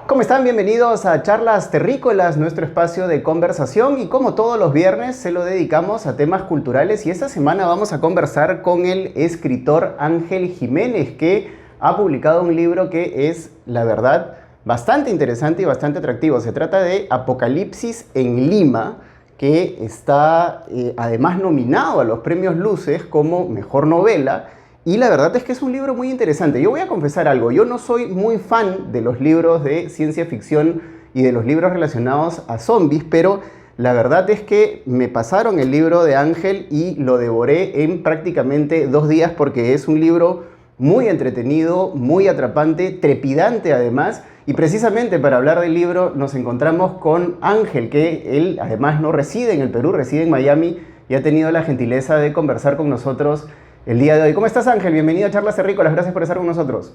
¿Cómo están? Bienvenidos a Charlas Terrícolas, nuestro espacio de conversación, y como todos los viernes se lo dedicamos a temas culturales, y esta semana vamos a conversar con el escritor Ángel Jiménez, que ha publicado un libro que es, la verdad, bastante interesante y bastante atractivo. Se trata de Apocalipsis en Lima, que está además nominado a los premios Luces como mejor novela. Y la verdad es que es un libro muy interesante. Yo voy a confesar algo, yo no soy muy fan de los libros de ciencia ficción y de los libros relacionados a zombies, pero la verdad es que me pasaron el libro de Ángel y lo devoré en prácticamente 2 días, porque es un libro muy entretenido, muy atrapante, trepidante además. Y precisamente para hablar del libro nos encontramos con Ángel, que él además no reside en el Perú, reside en Miami, y ha tenido la gentileza de conversar con nosotros el día de hoy. ¿Cómo estás, Ángel? Bienvenido a Charlas Terrícolas. Gracias por estar con nosotros.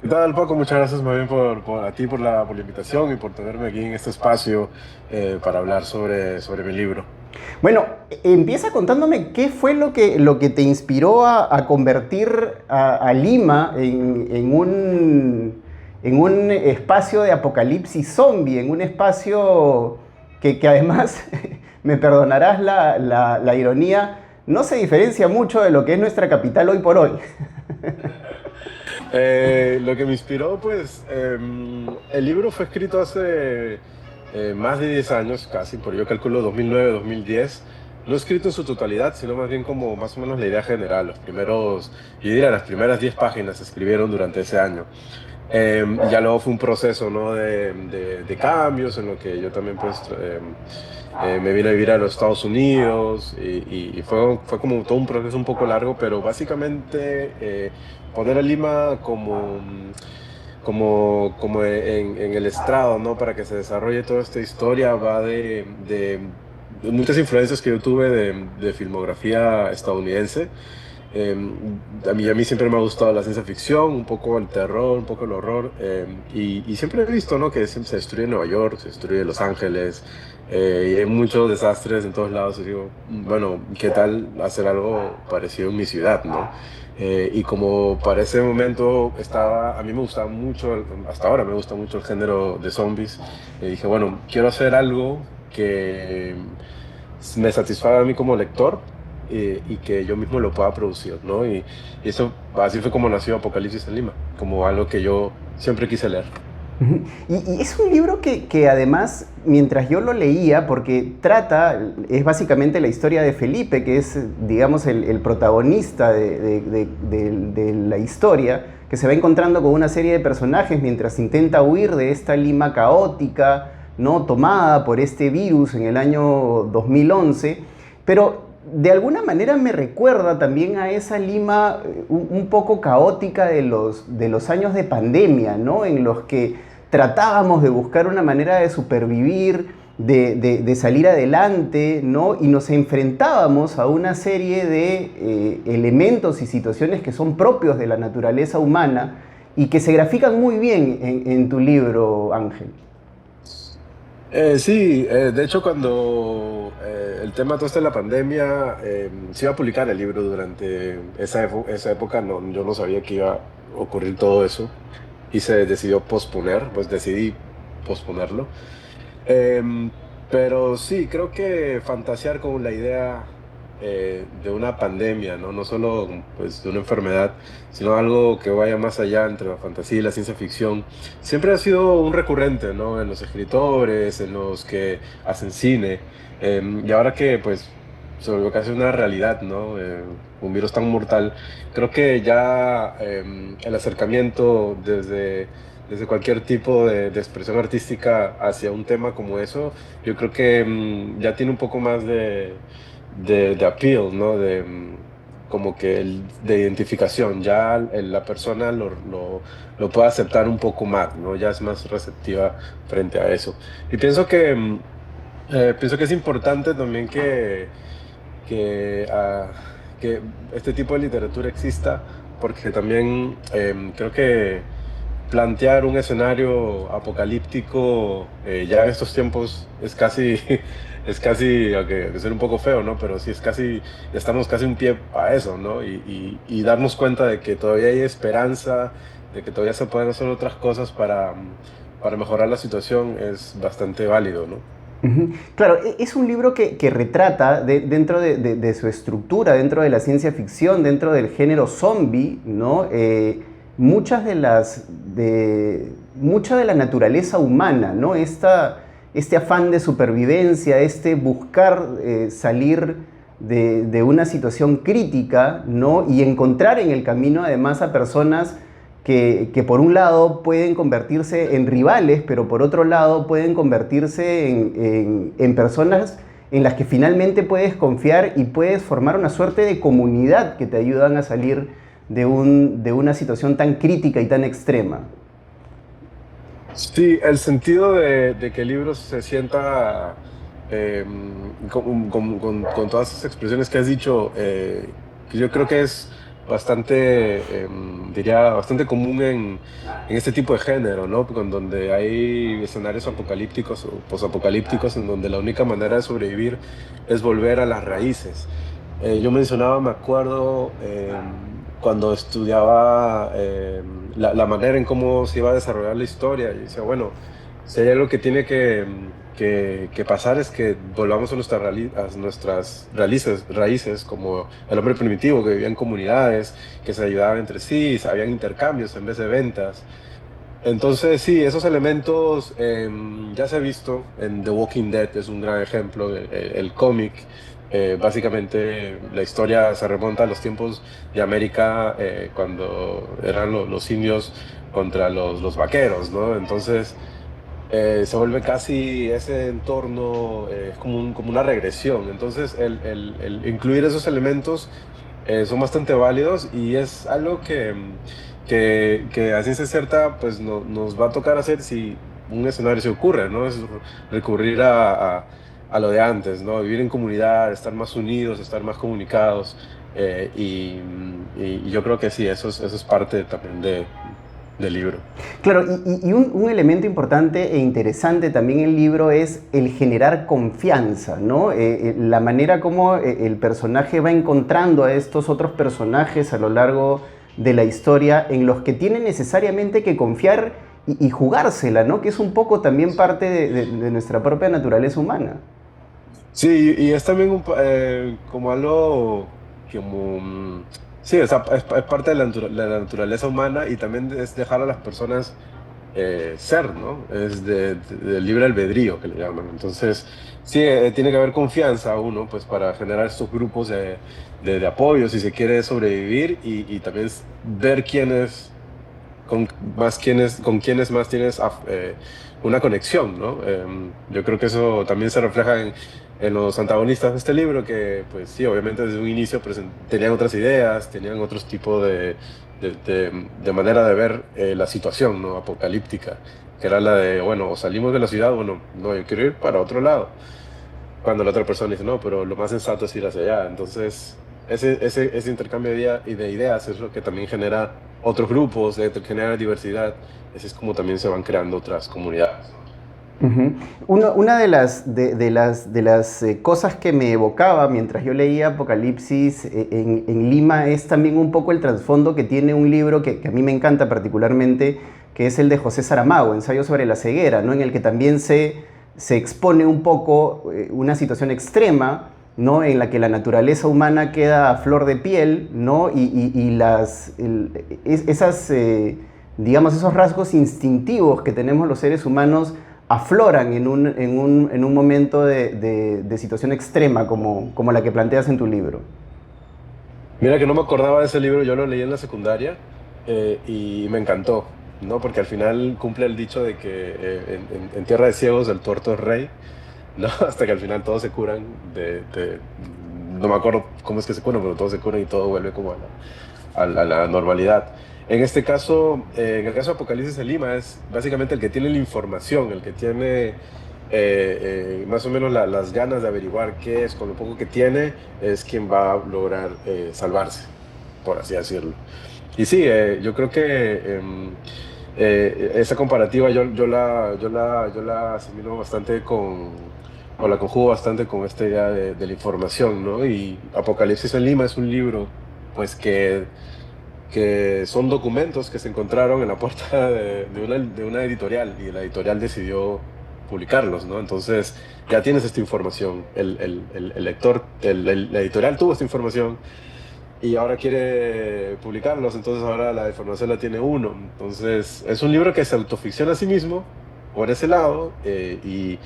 ¿Qué tal, Paco? Muchas gracias más bien a ti por la invitación y por tenerme aquí en este espacio para hablar sobre mi libro. Bueno, empieza contándome qué fue lo que te inspiró a convertir a Lima en un espacio de apocalipsis zombie, en un espacio que además, me perdonarás la ironía, no se diferencia mucho de lo que es nuestra capital hoy por hoy. Lo que me inspiró, pues, el libro fue escrito hace más de 10 años, casi, por yo calculo 2009-2010. No escrito en su totalidad, sino más bien como más o menos la idea general. Yo diría las primeras 10 páginas se escribieron durante ese año. Ya luego fue un proceso, ¿no? de cambios en lo que yo también pues me vine a vivir a los Estados Unidos y fue como todo un proceso un poco largo, pero básicamente poner a Lima como en el estrado, ¿no? Para que se desarrolle toda esta historia va de muchas influencias que yo tuve de filmografía estadounidense. Eh, a mí siempre me ha gustado la ciencia ficción, un poco el terror, un poco el horror, y siempre he visto, ¿no? que se destruye Nueva York, se destruye Los Ángeles, y hay muchos desastres en todos lados. Y digo, bueno, ¿qué tal hacer algo parecido en mi ciudad, ¿no? Y como para ese momento a mí me gustaba mucho, hasta ahora me gusta mucho el género de zombies, dije, bueno, quiero hacer algo que me satisfaga a mí como lector y que yo mismo lo pueda producir, ¿no? Y eso, así fue como nació Apocalipsis en Lima, como algo que yo siempre quise leer. Y es un libro que además, mientras yo lo leía, porque es básicamente la historia de Felipe, que es, digamos, el protagonista de la historia, que se va encontrando con una serie de personajes mientras intenta huir de esta Lima caótica, ¿no? Tomada por este virus en el año 2011, pero de alguna manera me recuerda también a esa Lima un poco caótica de los años de pandemia, ¿no? En los que tratábamos de buscar una manera de supervivir, de salir adelante, ¿no? Y nos enfrentábamos a una serie de elementos y situaciones que son propios de la naturaleza humana y que se grafican muy bien en tu libro, Ángel. Sí, de hecho cuando el tema todo esto de la pandemia, se iba a publicar el libro durante esa época, no, yo no sabía que iba a ocurrir todo eso y se decidió posponer, pues decidí posponerlo. Em, pero sí, creo que fantasear con la idea de una pandemia, ¿no? No solo pues, de una enfermedad, sino algo que vaya más allá entre la fantasía y la ciencia ficción, siempre ha sido un recurrente, ¿no? En los escritores, en los que hacen cine, y ahora que pues se volvió casi una realidad, ¿no? Un virus tan mortal, creo que ya el acercamiento desde cualquier tipo de expresión artística hacia un tema como eso, yo creo que ya tiene un poco más de appeal, ¿no? Como que de identificación. Ya la persona lo puede aceptar un poco más, ¿no? Ya es más receptiva frente a eso. Y pienso que es importante también que, ah, que este tipo de literatura exista, porque también creo que plantear un escenario apocalíptico ya en estos tiempos es casi, aunque ser un poco feo, ¿no? Pero sí es casi, estamos casi un pie a eso, ¿no? Y darnos cuenta de que todavía hay esperanza, de que todavía se pueden hacer otras cosas para mejorar la situación es bastante válido, ¿no? Ujú. Claro, es un libro que retrata dentro de su estructura, dentro de la ciencia ficción, dentro del género zombie, ¿no? Muchas de mucha de la naturaleza humana, ¿no? Este afán de supervivencia, este buscar salir de una situación crítica, ¿no? Y encontrar en el camino además a personas que por un lado pueden convertirse en rivales, pero por otro lado pueden convertirse en personas en las que finalmente puedes confiar y puedes formar una suerte de comunidad que te ayudan a salir de una situación tan crítica y tan extrema. Sí, el sentido de que el libro se sienta con todas esas expresiones que has dicho, que yo creo que es bastante, diría, bastante común en este tipo de género, ¿no? Con donde hay escenarios apocalípticos o posapocalípticos en donde la única manera de sobrevivir es volver a las raíces. Yo mencionaba, me acuerdo, cuando estudiaba la manera en cómo se iba a desarrollar la historia, y decía, bueno, si hay algo que tiene que pasar es que volvamos a, a nuestras raíces, como el hombre primitivo que vivía en comunidades, que se ayudaban entre sí, habían intercambios en vez de ventas. Entonces, sí, esos elementos ya se ha visto en The Walking Dead, es un gran ejemplo, el cómic. Básicamente, la historia se remonta a los tiempos de América, cuando eran los indios contra los vaqueros, ¿no? Entonces, se vuelve casi ese entorno, como una regresión. Entonces, el incluir esos elementos son bastante válidos y es algo que a ciencia cierta pues nos va a tocar hacer si un escenario se ocurre, ¿no? Es recurrir a lo de antes, ¿no? Vivir en comunidad, estar más unidos, estar más comunicados, y yo creo que sí, eso es parte también del libro. Claro, y un elemento importante e interesante también en el libro es el generar confianza, ¿no? La manera como el personaje va encontrando a estos otros personajes a lo largo de la historia en los que tiene necesariamente que confiar y jugársela, ¿no? Que es un poco también parte de nuestra propia naturaleza humana. Sí, y es también como algo como... sí, es parte de de la naturaleza humana y también es dejar a las personas ser, ¿no? Es del libre albedrío que le llaman. Entonces, sí, tiene que haber confianza uno, pues para generar estos grupos de apoyo si se quiere sobrevivir y también ver con con quiénes más tienes una conexión, ¿no? Yo creo que eso también se refleja en los antagonistas de este libro, que pues sí, obviamente desde un inicio tenían otras ideas, tenían otros tipos de manera de ver la situación, ¿no? Apocalíptica, que era la de, bueno, o salimos de la ciudad, bueno, no, yo quiero ir para otro lado. Cuando la otra persona dice, no, pero lo más sensato es ir hacia allá. Entonces, ese intercambio de ideas es lo que también genera otros grupos, genera diversidad. Así es como también se van creando otras comunidades. Ujú. Una de las cosas que me evocaba mientras yo leía Apocalipsis en Lima es también un poco el trasfondo que tiene un libro que a mí me encanta particularmente, que es el de José Saramago, Ensayo sobre la ceguera, ¿no? En el que también se expone un poco una situación extrema, ¿no? En la que la naturaleza humana queda a flor de piel, ¿no? Esas, digamos, esos rasgos instintivos que tenemos los seres humanos afloran en un momento de situación extrema como la que planteas en tu libro. Mira que no me acordaba de ese libro, yo lo leí en la secundaria, y me encantó, ¿no? Porque al final cumple el dicho de que en tierra de ciegos el tuerto es rey, ¿no? Hasta que al final todos se curan no me acuerdo cómo es que se curan, pero todos se curan y todo vuelve como a la normalidad. En este caso, en el caso de Apocalipsis en Lima, es básicamente el que tiene la información, el que tiene más o menos las ganas de averiguar qué es, con lo poco que tiene, es quien va a lograr salvarse, por así decirlo. Y sí, yo creo que esa comparativa yo la asimilo bastante o la conjugo bastante con esta idea de la información, ¿no? Y Apocalipsis en Lima es un libro, pues, que que son documentos que se encontraron en la puerta de una editorial y la editorial decidió publicarlos, ¿no? Entonces ya tienes esta información, el lector, la editorial tuvo esta información y ahora quiere publicarlos, entonces ahora la información la tiene uno. Entonces es un libro que se autoficciona a sí mismo por ese lado y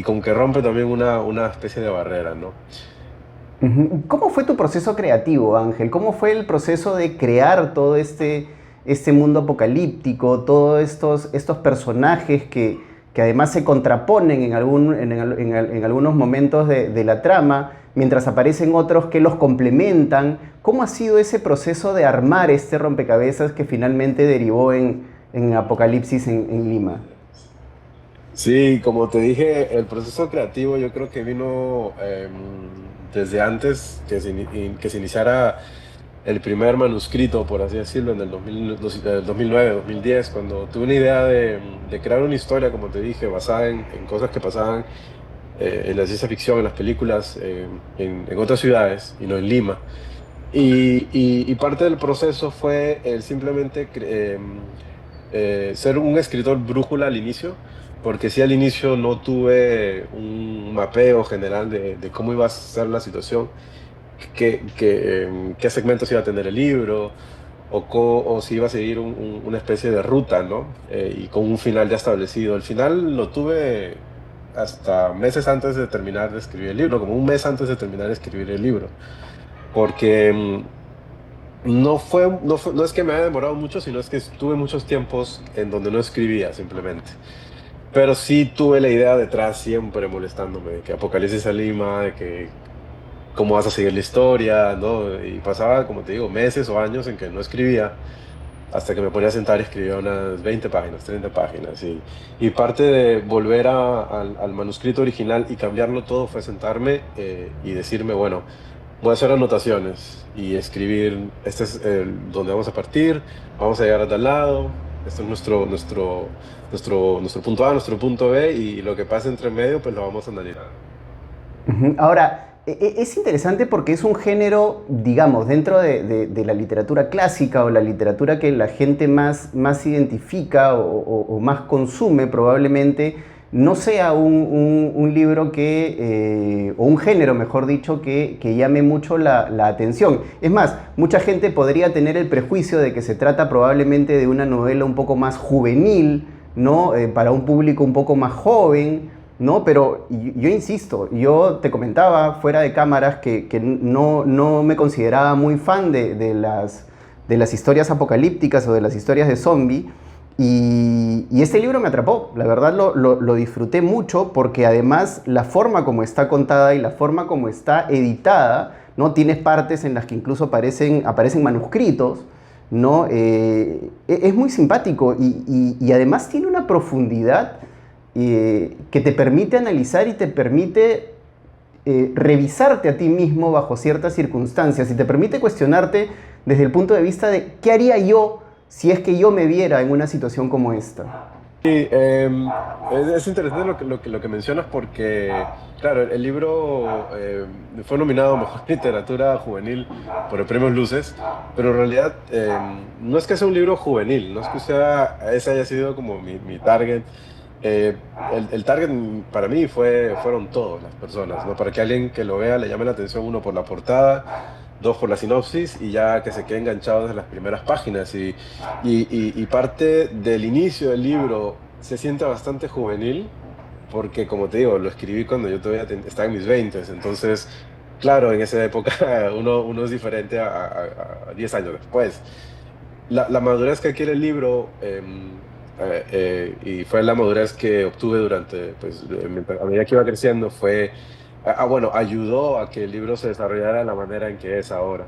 como que rompe también una especie de barrera, ¿no? Ujú. ¿Cómo fue tu proceso creativo, Ángel? ¿Cómo fue el proceso de crear todo este mundo apocalíptico, todos estos personajes que además se contraponen en algunos momentos de la trama, mientras aparecen otros que los complementan? ¿Cómo ha sido ese proceso de armar este rompecabezas que finalmente derivó en Apocalipsis en Lima? Sí, como te dije, el proceso creativo yo creo que vino desde antes que se iniciara el primer manuscrito, por así decirlo, en el 2009, 2010, cuando tuve una idea de crear una historia, como te dije, basada en cosas que pasaban en la ciencia ficción, en las películas, en otras ciudades y no en Lima. Y parte del proceso fue el simplemente ser un escritor brújula al inicio, porque si al inicio no tuve un mapeo general de cómo iba a ser la situación, qué segmentos iba a tener el libro, o si iba a seguir una especie de ruta, ¿no? Y con un final ya establecido. El final lo tuve hasta meses antes de terminar de escribir el libro, como un mes antes de terminar de escribir el libro, porque no es que me haya demorado mucho, sino es que tuve muchos tiempos en donde no escribía simplemente. Pero sí tuve la idea detrás siempre molestándome, de que Apocalipsis a Lima, de que cómo vas a seguir la historia, ¿no? Y pasaba, como te digo, meses o años en que no escribía, hasta que me ponía a sentar y escribía unas 20 páginas, 30 páginas. Y parte de volver al manuscrito original y cambiarlo todo fue sentarme y decirme, bueno, voy a hacer anotaciones y escribir, este es donde vamos a partir, vamos a llegar a tal lado, este es nuestro punto A, nuestro punto B, y lo que pasa entre medio, pues lo vamos a analizar. Ujú. Ahora, es interesante porque es un género, digamos, dentro de la literatura clásica o la literatura que la gente más identifica o más consume probablemente, no sea un libro o un género, mejor dicho, que llame mucho la atención. Es más, mucha gente podría tener el prejuicio de que se trata probablemente de una novela un poco más juvenil, ¿no? Para un público un poco más joven, ¿no? Pero yo insisto, yo te comentaba fuera de cámaras que no me consideraba muy fan de las historias apocalípticas o de las historias de zombie. Y este libro me atrapó, la verdad lo disfruté mucho porque además la forma como está contada y la forma como está editada, ¿no? Tienes partes en las que incluso aparecen manuscritos, ¿no? Es muy simpático y además tiene una profundidad que te permite analizar y te permite revisarte a ti mismo bajo ciertas circunstancias y te permite cuestionarte desde el punto de vista de qué haría yo si es que yo me viera en una situación como esta. Sí, es interesante lo que mencionas porque, claro, el libro fue nominado a Mejor Literatura Juvenil por el Premio Luces, pero en realidad no es que sea un libro juvenil, no es que ese haya sido como mi target. El target para mí fueron todas las personas, ¿no? Para que alguien que lo vea le llame la atención, uno, por la portada, dos, por la sinopsis, y ya que se quede enganchado desde las primeras páginas. Y parte del inicio del libro se siente bastante juvenil, porque como te digo, lo escribí cuando yo todavía estaba en mis 20, entonces, claro, en esa época uno es diferente a 10 años después. La madurez que adquiere el libro, y fue la madurez que obtuve durante, pues, a medida que iba creciendo, bueno, ayudó a que el libro se desarrollara de la manera en que es ahora.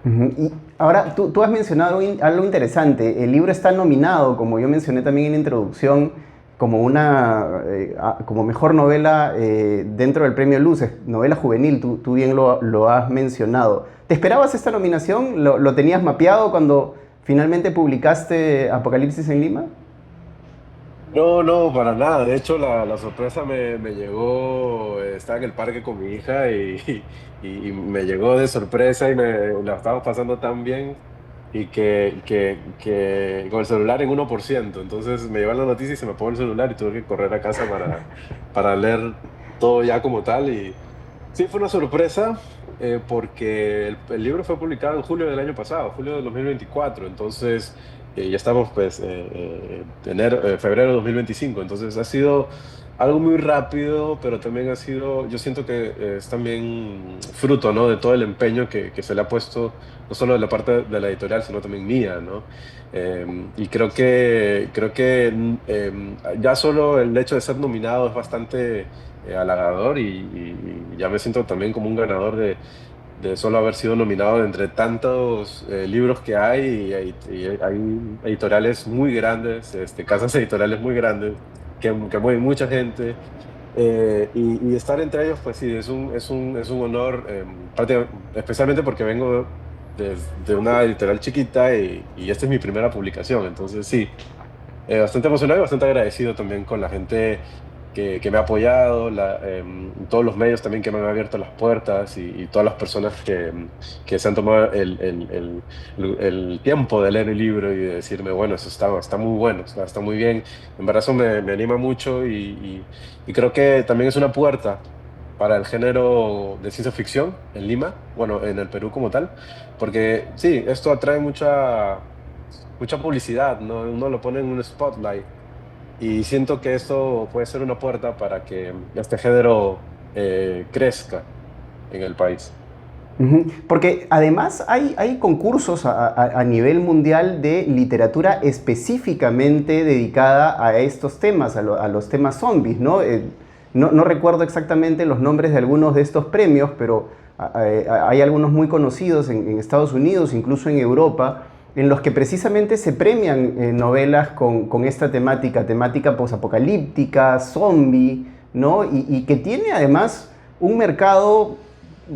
Ujú. Y ahora, tú has mencionado algo interesante. El libro está nominado, como yo mencioné también en la introducción, como mejor novela dentro del premio Luces, novela juvenil, tú bien lo has mencionado. ¿Te esperabas esta nominación? ¿Lo tenías mapeado cuando finalmente publicaste Apocalipsis en Lima? No, no, para nada. De hecho, la sorpresa me llegó, estaba en el parque con mi hija y me llegó de sorpresa y la estábamos pasando tan bien y que con el celular en 1%. Entonces me llevan la noticia y se me apagó el celular y tuve que correr a casa para leer todo ya como tal. Y sí, fue una sorpresa porque el libro fue publicado en julio del año pasado, julio del 2024. Entonces ya estamos pues febrero de 2025. Entonces ha sido algo muy rápido, pero también ha sido, yo siento que es también fruto, ¿no? De todo el empeño que se le ha puesto, no solo de la parte de la editorial, sino también mía, ¿no? Y creo que ya solo el hecho de ser nominado es bastante halagador y ya me siento también como un ganador de solo haber sido nominado de entre tantos libros que hay y hay editoriales muy grandes, casas editoriales muy grandes que mueven mucha gente. Y estar entre ellos, pues sí, es un honor, especialmente porque vengo de una editorial chiquita y esta es mi primera publicación. Entonces sí, bastante emocionado y bastante agradecido también con la gente que me ha apoyado, todos los medios también que me han abierto las puertas y todas las personas que se han tomado el tiempo de leer el libro y de decirme, bueno, eso está muy bueno, está muy bien. En verdad eso me anima mucho y creo que también es una puerta para el género de ciencia ficción en Lima, bueno, en el Perú como tal, porque sí, esto atrae mucha publicidad, ¿no? Uno lo pone en un spotlight y siento que esto puede ser una puerta para que este género crezca en el país. Ujú. Porque además hay concursos a nivel mundial de literatura específicamente dedicada a estos temas, a los temas zombies, ¿no? No recuerdo exactamente los nombres de algunos de estos premios, pero hay algunos muy conocidos en Estados Unidos, incluso en Europa, en los que precisamente se premian novelas con esta temática posapocalíptica, zombie, ¿no? Y que tiene además un mercado,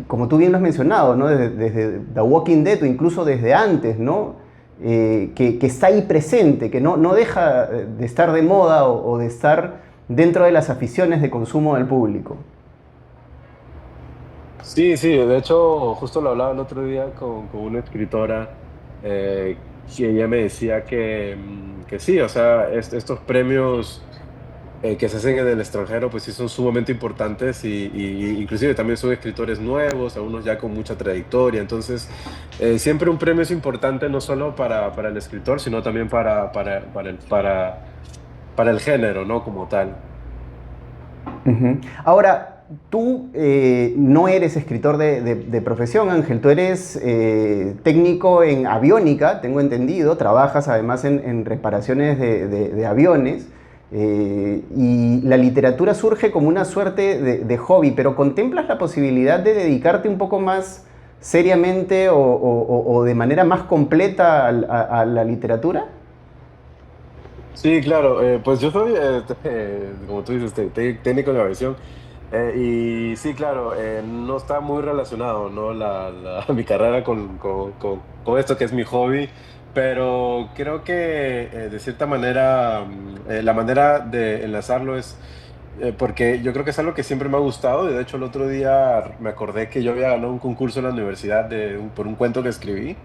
como tú bien lo has mencionado, ¿no? Desde The Walking Dead o incluso desde antes, ¿no? Que está ahí presente, que no deja de estar de moda o de estar dentro de las aficiones de consumo del público. Sí, sí, de hecho, justo lo hablaba el otro día con una escritora que ella me decía que sí, o sea, estos premios que se hacen en el extranjero, pues sí son sumamente importantes y inclusive también son escritores nuevos, algunos ya con mucha trayectoria. Entonces, siempre un premio es importante no solo para el escritor, sino también para el género, ¿no? Como tal. Ujú. Ahora, tú no eres escritor de profesión, Ángel, tú eres técnico en aviónica, tengo entendido, trabajas además en reparaciones de aviones, y la literatura surge como una suerte de hobby, pero ¿contemplas la posibilidad de dedicarte un poco más seriamente o de manera más completa a la literatura? Sí, claro, pues yo soy, como tú dices, técnico de aviación. Y sí, claro, no está muy relacionado, ¿no? Mi carrera con esto que es mi hobby, pero creo que de cierta manera la manera de enlazarlo es porque yo creo que es algo que siempre me ha gustado y de hecho el otro día me acordé que yo había ganado un concurso en la universidad por un cuento que escribí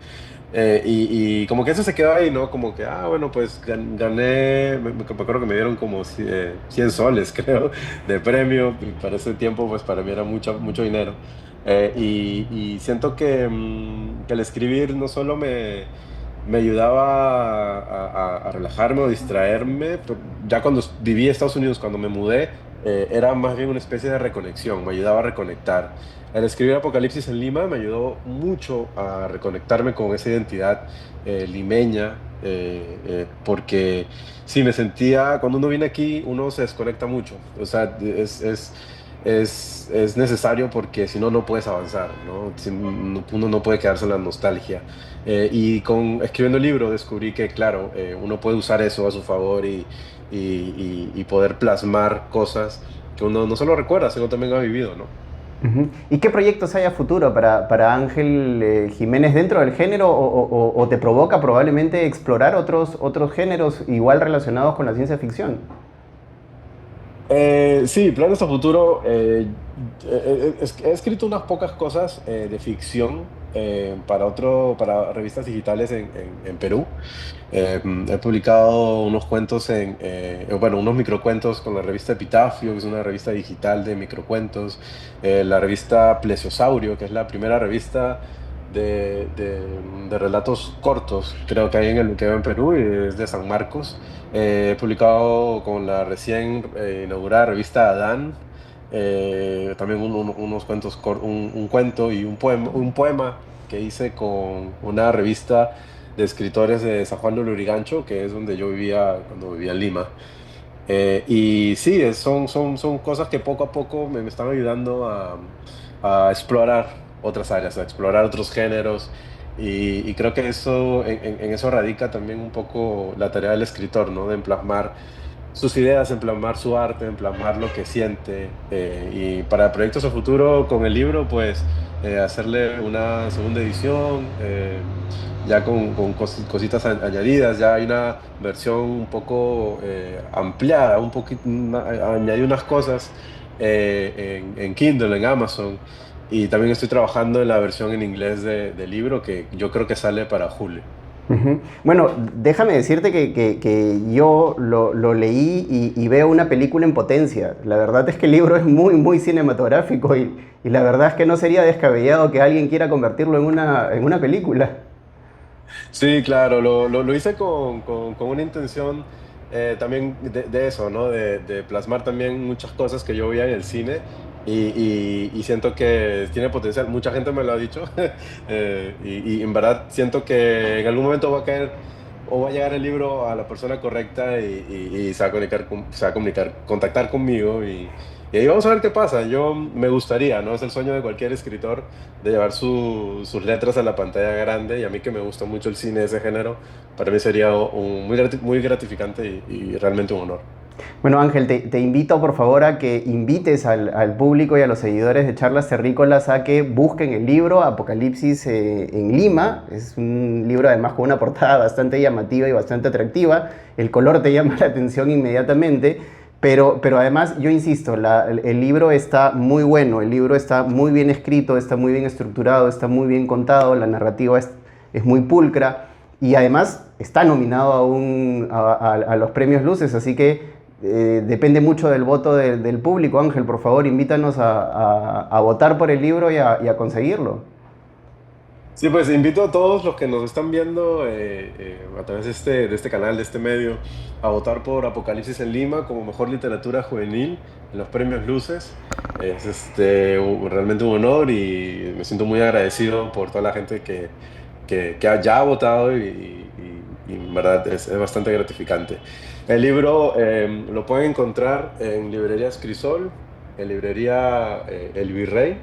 y como que eso se quedó ahí, ¿no? Como que, bueno, pues gané, me acuerdo que me dieron como 100 soles, creo, de premio. Y para ese tiempo, pues para mí era mucho, mucho dinero. Y siento que el escribir no solo me ayudaba a relajarme o distraerme, pero ya cuando viví en Estados Unidos, cuando me mudé, era más bien una especie de reconexión, me ayudaba a reconectar. El escribir Apocalipsis en Lima me ayudó mucho a reconectarme con esa identidad limeña, porque sí, me sentía, cuando uno viene aquí, uno se desconecta mucho, o sea, es necesario porque si no, no puedes avanzar, ¿no? Uno no puede quedarse en la nostalgia. Y escribiendo el libro descubrí que, claro, uno puede usar eso a su favor y poder plasmar cosas que uno no solo recuerda, sino también ha vivido, ¿no? Ujú. ¿Y qué proyectos hay a futuro para Ángel Jiménez dentro del género o te provoca probablemente explorar otros géneros igual relacionados con la ciencia ficción? Sí, planes a futuro. He escrito unas pocas cosas de ficción para revistas digitales en Perú. He publicado unos cuentos bueno, unos microcuentos con la revista Epitafio, que es una revista digital de microcuentos, la revista Plesiosaurio, que es la primera revista de relatos cortos, creo que hay que hay en Perú, y es de San Marcos. He publicado con la recién inaugurada revista Adán, también unos cuentos, un cuento y un poema que hice con una revista de escritores de San Juan de Lurigancho, que es donde yo vivía cuando vivía en Lima. Y sí, son cosas que poco a poco me están ayudando a explorar otras áreas, a explorar otros géneros. Y creo que eso, en eso radica también un poco la tarea del escritor, ¿no? De plasmar sus ideas, en plasmar su arte, en plasmar lo que siente. Y para proyectos a futuro con el libro, pues hacerle una segunda edición, ya con cositas añadidas. Ya hay una versión un poco ampliada, un poquito, añadí unas cosas en Kindle, en Amazon. Y también estoy trabajando en la versión en inglés del libro, que yo creo que sale para julio. Ujú. Bueno, déjame decirte que yo lo leí y veo una película en potencia. La verdad es que el libro es muy, muy cinematográfico y la verdad es que no sería descabellado que alguien quiera convertirlo en una película. Sí, claro, lo hice con una intención también de eso, ¿no? De plasmar también muchas cosas que yo veía en el cine y siento que tiene potencial. Mucha gente me lo ha dicho y en verdad siento que en algún momento va a caer o va a llegar el libro a la persona correcta y se va a contactar conmigo y ahí vamos a ver qué pasa. Yo me gustaría, ¿no? Es el sueño de cualquier escritor de llevar sus letras a la pantalla grande, y a mí que me gusta mucho el cine de ese género, para mí sería muy gratificante y realmente un honor. Bueno, Ángel, te invito por favor a que invites al público y a los seguidores de Charlas Terrícolas a que busquen el libro Apocalipsis en Lima. Es un libro además con una portada bastante llamativa y bastante atractiva. El color te llama la atención inmediatamente. Pero además, yo insisto, el libro está muy bueno, el libro está muy bien escrito, está muy bien estructurado, está muy bien contado, la narrativa es muy pulcra y además está nominado a los premios Luces, así que depende mucho del voto del público. Ángel, por favor, invítanos a votar por el libro y a conseguirlo. Sí, pues invito a todos los que nos están viendo a través de este canal, de este medio, a votar por Apocalipsis en Lima como mejor literatura juvenil en los premios Luces. Es realmente un honor y me siento muy agradecido por toda la gente que ya ha votado y en verdad es bastante gratificante. El libro lo pueden encontrar en librerías Crisol, en librería El Virrey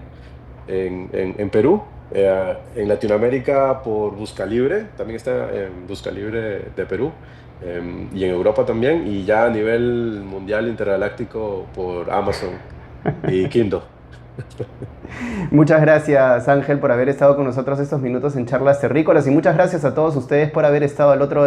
en Perú, en Latinoamérica por Buscalibre, también está en Buscalibre de Perú, y en Europa también, y ya a nivel mundial intergaláctico por Amazon y Kindle. Muchas gracias, Ángel, por haber estado con nosotros estos minutos en Charlas Terrícolas y muchas gracias a todos ustedes por haber estado al otro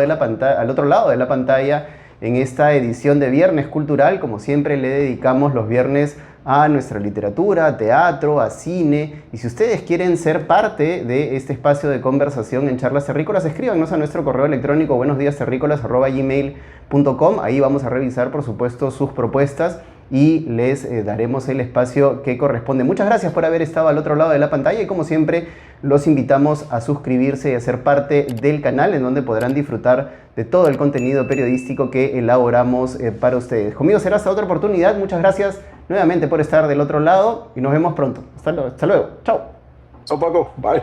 lado de la pantalla en esta edición de Viernes Cultural. Como siempre, le dedicamos los viernes a nuestra literatura, a teatro, a cine. Y si ustedes quieren ser parte de este espacio de conversación en Charlas Terrícolas, escríbanos a nuestro correo electrónico buenosdiasterrícolas@gmail.com. Ahí vamos a revisar, por supuesto, sus propuestas y les daremos el espacio que corresponde. Muchas gracias por haber estado al otro lado de la pantalla y como siempre los invitamos a suscribirse y a ser parte del canal en donde podrán disfrutar de todo el contenido periodístico que elaboramos para ustedes. Conmigo será hasta otra oportunidad. Muchas gracias nuevamente por estar del otro lado y nos vemos pronto. Hasta luego. Chao. Chao, Paco. Bye.